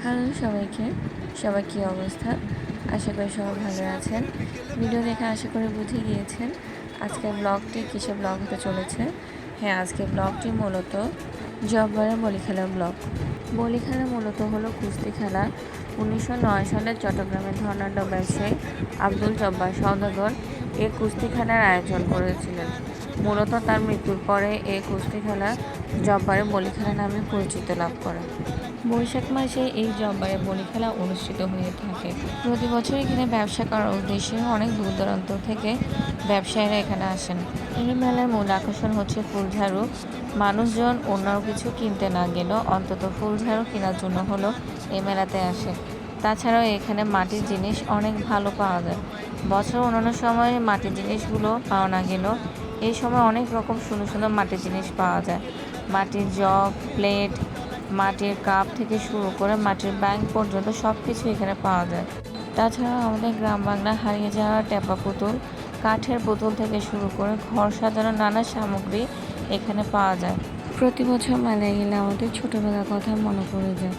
Hello সবাইকে, সবার কী অবস্থা? আশা করি সবাই ভালো আছেন। ভিডিও দেখে আশা করি বুঝে গিয়েছেন আজকের ব্লগটি কিসের ব্লগ হতে চলেছে। হ্যাঁ, আজকের ব্লগটি মূলত জব্বারের বলি খেলার ব্লগ। বলি খেলা মূলত হলো কুস্তি খেলা। 1909 সালে চট্টগ্রামের ধনাঢ্য ব্যবসায়ী আব্দুল জব্বার সওদাগর এই কুস্তি খেলার আয়োজন করেছিলেন। মূলত তার মৃত্যুর পরে এই কুস্তি খেলা জব্বারের বলি খেলা নামে পরিচিতি লাভ করে। বৈশাখ মাসে এই জব্বারের বলি খেলা অনুষ্ঠিত হয়ে থাকে। প্রতি বছর এখানে ব্যবসা করার উদ্দেশ্যে অনেক দূর দূরান্ত থেকে ব্যবসায়ীরা এখানে আসেন। এই মেলার মূল আকর্ষণ হচ্ছে ফুলঝাড়ু। মানুষজন অন্য কিছু কিনতে না গেলেও অন্তত ফুলঝাড়ু কেনার জন্য হলো এই মেলাতে আসে। তাছাড়াও এখানে মাটির জিনিস অনেক ভালো পাওয়া যায়। বছর অন্যান্য সময়ে মাটির জিনিসগুলো পাওয়া না গেলেও এই সময় অনেক রকম সুন্দর সুন্দর মাটির জিনিস পাওয়া যায়। মাটির জগ, প্লেট, মাটির কাপ থেকে শুরু করে মাটির ব্যাংক পর্যন্ত সব কিছু এখানে পাওয়া যায়। তাছাড়াও আমাদের গ্রাম বাংলা হারিয়ে যাওয়া ট্যাপা পুতুল, কাঠের পুতুল থেকে শুরু করে ঘর সাজানোর নানা সামগ্রী এখানে পাওয়া যায়। প্রতি বছর মেলায় গেলে আমাদের ছোটোবেলার কথা মনে পড়ে যায়।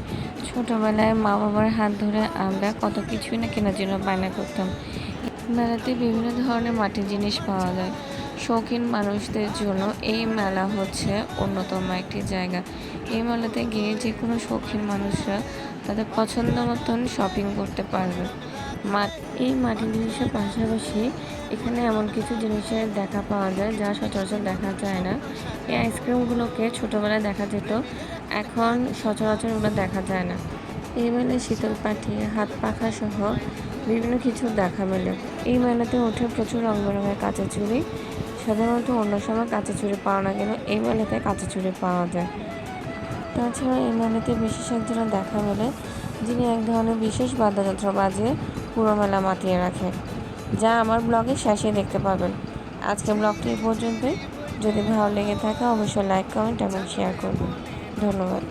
ছোটোবেলায় মা বাবার হাত ধরে আমরা কত কিছুই না কেনার জন্য বায়না করতাম। মেলাতে বিভিন্ন ধরনের মাটির জিনিস পাওয়া যায়। শৌখিন মানুষদের জন্য এই মেলা হচ্ছে অন্যতম একটি জায়গা। এই মেলাতে গিয়ে যে কোনো শৌখিন মানুষরা তাদের পছন্দ মতন শপিং করতে পারবে। এই মাটির জিনিসের পাশাপাশি এখানে এমন কিছু জিনিসের দেখা পাওয়া যায় যা সচরাচর দেখা যায় না। এই আইসক্রিমগুলোকে ছোটোবেলায় দেখা যেত, এখন সচরাচর ওগুলো দেখা যায় না। এই মেলায় শীতল পাটি, হাত পাখা সহ বিভিন্ন কিছু দেখা মেলে। এই মেলাতে ওঠে প্রচুর রং বেরঙের কাঁচা চুড়ি। সাধারণত অন্য সময় কাঁচা চুড়ি পাওয়া না গেলেও এই মেলাতে কাঁচা চুড়ি পাওয়া যায়। তাছাড়া এই মেলাতে বিশেষ একজনের দেখা মেলে যিনি এক ধরনের বিশেষ বাদ্যযন্ত্র বাজিয়ে পুরো মেলা মাতিয়ে রাখে, যা আমার ব্লগের শেষে দেখতে পাবেন। আজকের ব্লগটি এই পর্যন্তই। যদি ভালো লেগে থাকে অবশ্যই লাইক, কমেন্ট এবং শেয়ার করবেন। ধন্যবাদ।